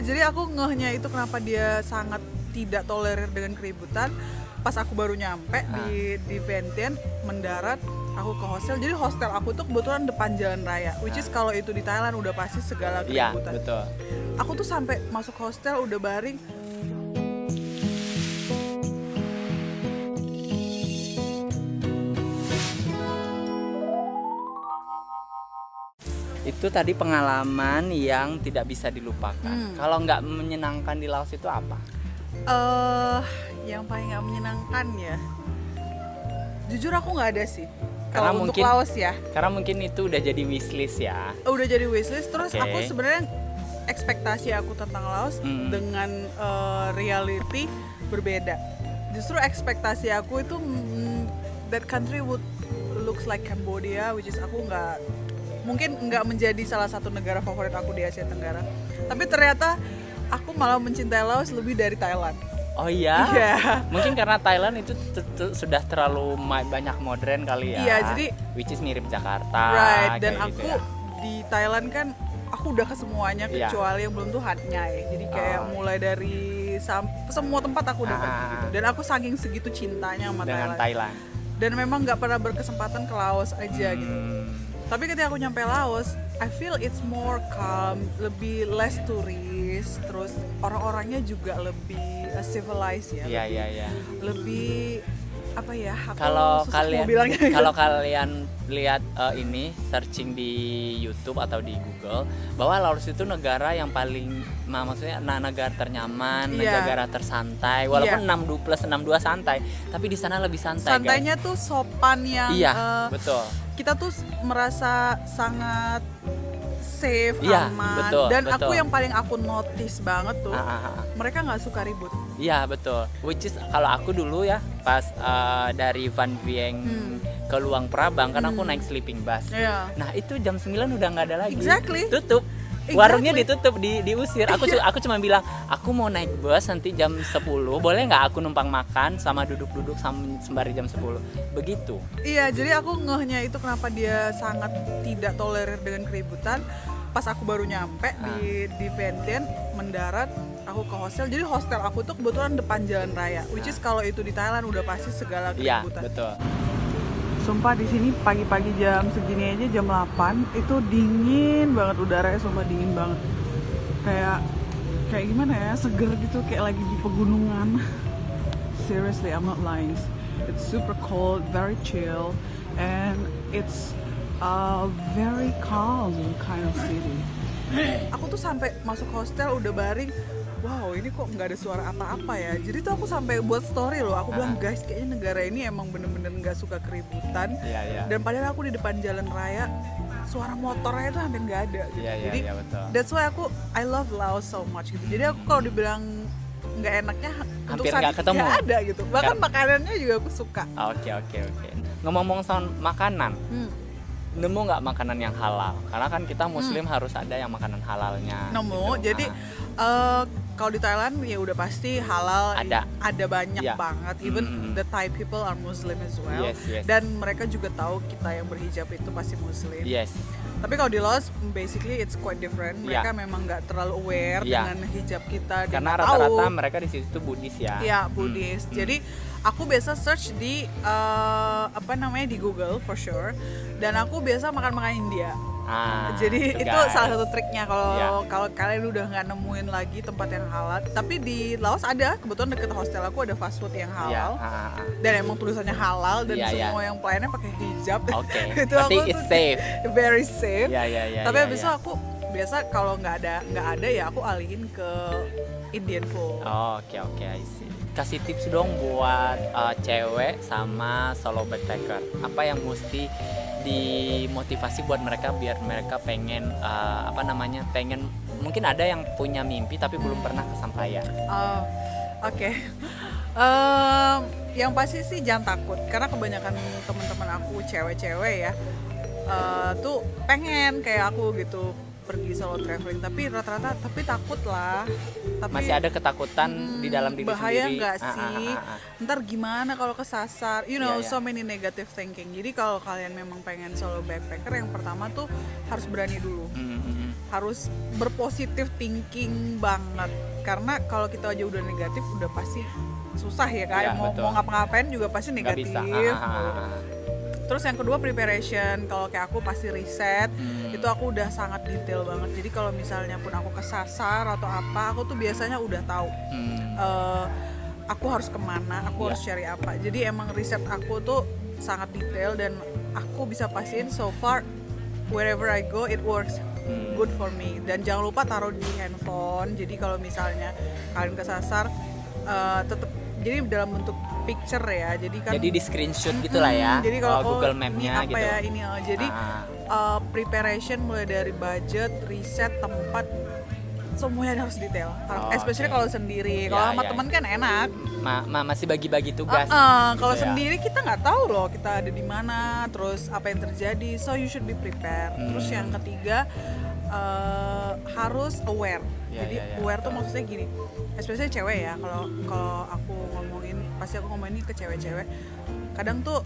Jadi aku ngehnya itu kenapa dia sangat tidak tolerir dengan keributan. Pas aku baru nyampe di Vientiane, mendarat, aku ke hostel. Jadi hostel aku tuh kebetulan depan jalan raya, which is kalau itu di Thailand udah pasti segala Iya, keributan. betul. Aku tuh sampai masuk hostel udah baring. Itu tadi pengalaman yang tidak bisa dilupakan. Kalau nggak menyenangkan di Laos itu apa? Yang paling nggak menyenangkan ya, jujur aku nggak ada sih. Karena Kalau untuk mungkin- Laos ya, Karena mungkin itu udah jadi wishlist ya. udah jadi wishlist. Terus Oke. aku sebenarnya ekspektasi aku tentang Laos dengan reality berbeda. Justru ekspektasi aku itu that country would looks like Cambodia, which is aku mungkin nggak menjadi salah satu negara favorit aku di Asia Tenggara. Tapi ternyata aku malah mencintai Laos lebih dari Thailand. Oh iya? Iya. Mungkin karena Thailand itu sudah terlalu banyak modern kali ya. Iya, jadi- which is mirip Jakarta. Right, dan kayak aku gitu ya. di Thailand kan aku udah ke semuanya Iya. kecuali yang belum tuh Hat Nhai. Jadi kayak mulai dari semua tempat aku udah pergi gitu. Dan aku saking segitu cintanya sama Dengan Thailand. Dan memang nggak pernah berkesempatan ke Laos aja gitu. Tapi ketika aku nyampe Laos, I feel it's more calm, lebih less tourist, terus orang-orangnya juga lebih civilized ya. Iya. Lebih apa ya? Aku Kalau susah mau kalian bilangnya. kalau kalian lihat ini searching di YouTube atau di Google bahwa Laos itu negara yang paling maksudnya negara ternyaman, Iya. negara tersantai walaupun Iya. 62 santai, tapi di sana lebih santai Santainya tuh sopan yang guys. Iya, betul. kita tuh merasa sangat safe, Iya, aman. betul, Dan betul. aku yang paling aku notice banget tuh, Ah. mereka nggak suka ribut. Iya betul. Which is kalau aku dulu ya pas dari Van Vieng ke Luang Prabang kan aku naik sleeping bus. Iya. Nah itu jam 9 udah nggak ada lagi. Exactly. Tutup. Exactly. Warungnya ditutup, diusir. Aku cuma bilang aku mau naik bus nanti jam 10. Boleh nggak aku numpang makan sama duduk-duduk sembari jam 10. Begitu. Iya, jadi aku ngehnya itu kenapa dia sangat tidak tolerir dengan keributan. Pas aku baru nyampe di Vientiane, mendarat, aku ke hostel. Jadi hostel aku tuh kebetulan depan jalan raya, which is kalau itu di Thailand udah pasti segala Iya keributan. betul. Sumpah di sini pagi-pagi jam segini aja jam 8 itu dingin banget, udaranya sumpah dingin banget. Kayak gimana ya, seger gitu kayak lagi di pegunungan. Seriously, I'm not lying. It's super cold, very chill, and it's a very calm kind of city. Aku tuh sampai masuk hostel udah baring, wow ini kok nggak ada suara apa-apa ya. Jadi tuh aku sampai buat story loh, aku bilang guys kayaknya negara ini emang bener-bener nggak suka keributan. Iya. Dan padahal aku di depan jalan raya, suara motornya tuh hampir nggak ada gitu. Iya, Jadi betul. that's why I love Laos so much gitu. Jadi aku kalau dibilang nggak enaknya untuk Hampir saat nggak ini ketemu. nggak ada gitu. Bahkan makanannya juga aku suka. Oke. Ngomong soal makanan. Nemu nggak makanan yang halal? Karena kan kita Muslim harus ada yang makanan halalnya. Nemu, gitu. jadi kalau di Thailand ya udah pasti halal, Ada. banyak Iya. banget. Even the Thai people are Muslim as well. Yes. Dan mereka juga tahu kita yang berhijab itu pasti Muslim. Yes. Tapi kalau di Laos, basically it's quite different. Mereka Iya. memang nggak terlalu aware Iya. dengan hijab kita. Dia Karena nggak rata-rata tahu. mereka di situ Buddhis ya. Iya, Buddhis. Jadi aku biasa search di di Google for sure. Dan aku biasa makan India. Jadi itu guys. salah satu triknya kalau Iya. kalau kalian udah nggak nemuin lagi tempat yang halal. Tapi di Laos ada, kebetulan deket hostel aku ada fast food yang Iya. halal. Dan emang tulisannya halal dan Iya, semua yang pelayannya pakai hijab. Oke. Itu Berarti aku it's tuh safe. very safe. Iya. Tapi habis itu aku biasa kalau nggak ada ya aku alihin ke Indian food. Oke, I see. Kasih tips dong buat cewek sama solo backpacker. Apa yang mesti dimotivasi buat mereka biar mereka pengen pengen mungkin ada yang punya mimpi tapi belum pernah kesampaian. Oke. Yang pasti sih jangan takut karena kebanyakan teman-teman aku cewek-cewek ya tuh pengen kayak aku gitu pergi solo traveling, tapi rata-rata takut lah. Tapi Masih ada ketakutan di dalam diri bahaya sendiri. nggak sih? Ntar gimana kalau kesasar? Iya. So many negative thinking. Jadi kalau kalian memang pengen solo backpacker, yang pertama tuh harus berani dulu. harus berpositif thinking banget, karena kalau kita aja udah negatif udah pasti susah ya kan. Ya, mau ngapa-ngapain juga pasti nggak negatif. bisa. Terus yang kedua preparation, kalau kayak aku pasti riset, itu aku udah sangat detail banget. Jadi kalau misalnya pun aku kesasar atau apa, aku tuh biasanya udah tahu aku harus kemana, aku harus cari apa. Jadi emang riset aku tuh sangat detail dan aku bisa pastiin so far wherever I go it works good for me. Dan jangan lupa taruh di handphone. Jadi kalau misalnya kalian kesasar, tetap jadi dalam bentuk picture ya. Jadi kan Jadi di screenshot gitu lah ya. jadi kalau Google ini Map-nya apa gitu. ya ini jadi preparation mulai dari budget, riset, tempat, semuanya harus detail. Especially kalau sendiri. Kalau sama teman kan enak. Masih bagi-bagi tugas. Kalau gitu ya. sendiri kita nggak tahu loh kita ada di mana, terus apa yang terjadi. So you should be prepared. Terus yang ketiga harus aware. Jadi aware tuh maksudnya gini, especially cewek ya. Kalau aku ngomongin, pasti aku ngomongin ke cewek-cewek. Kadang tuh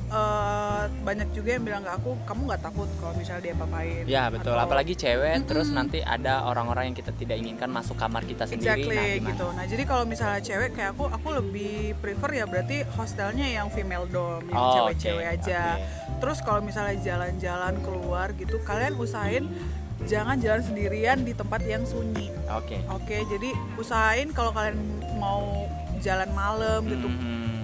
banyak juga yang bilang ke aku, kamu nggak takut kalau misalnya dia apa-apain? Ya betul, Atau, apalagi cewek terus nanti ada orang-orang yang kita tidak inginkan masuk kamar kita sendiri. exactly, Nah, gitu. Nah jadi kalau misalnya cewek kayak aku lebih prefer ya berarti hostelnya yang female dorm, yang cewek-cewek aja. Terus kalau misalnya jalan-jalan keluar gitu, kalian usahain jangan jalan sendirian di tempat yang sunyi. Oke, jadi usahain kalau kalian mau jalan malam gitu,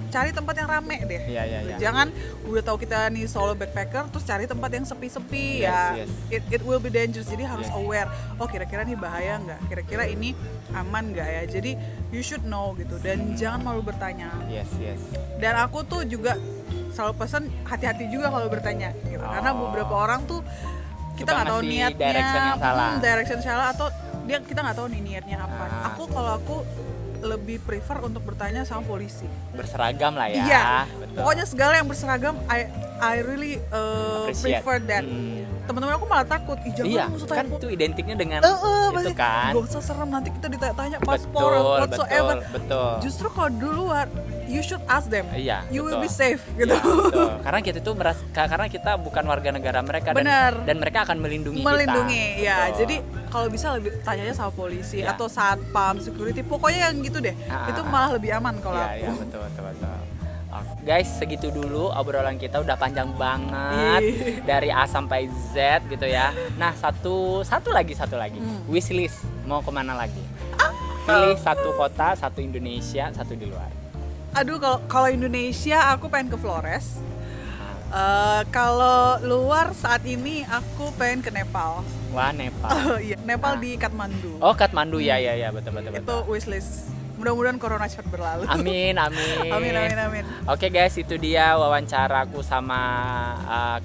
cari tempat yang rame deh. Iya. Jangan udah tahu kita nih solo backpacker terus cari tempat yang sepi-sepi. Yes. It will be dangerous. Jadi harus aware. Oh kira-kira nih bahaya nggak? Kira-kira ini aman nggak ya? Jadi you should know gitu. Dan jangan malu bertanya. Yes. Dan aku tuh juga selalu pesan hati-hati juga kalau bertanya gitu. Karena beberapa orang tuh kita nggak tahu niatnya, direction salah atau kita nggak tahu nih niatnya apa. Kalau aku lebih prefer untuk bertanya sama polisi. Berseragam lah ya. Iya. Betul. Pokoknya segala yang berseragam, I really prefer that. Teman-teman aku malah takut. Jangan Iya, kan itu identiknya dengan itu kan. Gak usah serem nanti kita ditanya paspor whatsoever. Betul. Justru kalau di luar, you should ask them. Iya, you will betul. be safe gitu. Iya, betul. Karena kita tuh karena kita bukan warga negara mereka dan mereka akan melindungi kita. Ya. Jadi kalau bisa lebih tanyanya sama polisi atau satpam, security, pokoknya yang gitu deh. Itu malah lebih aman kalau aku. Iya, betul. Guys, segitu dulu obrolan kita, udah panjang banget dari A sampai Z gitu ya. Nah, satu lagi. Wishlist mau kemana lagi? Pilih satu kota, satu Indonesia, satu di luar. Aduh, kalau Indonesia aku pengen ke Flores. Kalau luar saat ini aku pengen ke Nepal. Wah, Nepal. Iya, Nepal di Kathmandu. Oh, Kathmandu ya, betul. Itu wishlist. Mudah-mudahan corona cepat berlalu. Amin. Amin. Oke guys, itu dia wawancaraku sama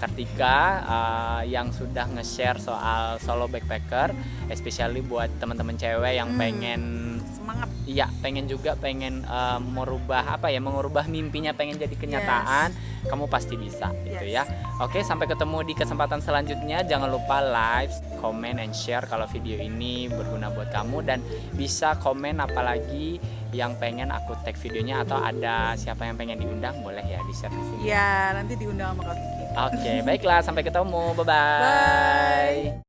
Kartika yang sudah nge-share soal solo backpacker, especially buat teman-teman cewek yang pengen semangat. Iya, pengen mengubah mimpinya, pengen jadi kenyataan. Kamu pasti bisa gitu ya. Oke, sampai ketemu di kesempatan selanjutnya. Jangan lupa like, comment, and share kalau video ini berguna buat kamu, dan bisa komen apalagi yang pengen aku tag videonya, atau ada siapa yang pengen diundang, boleh ya di-share di sini. Ya, nanti diundang sama Kak Kiki. Oke, baiklah, sampai ketemu. Bye-bye. Bye.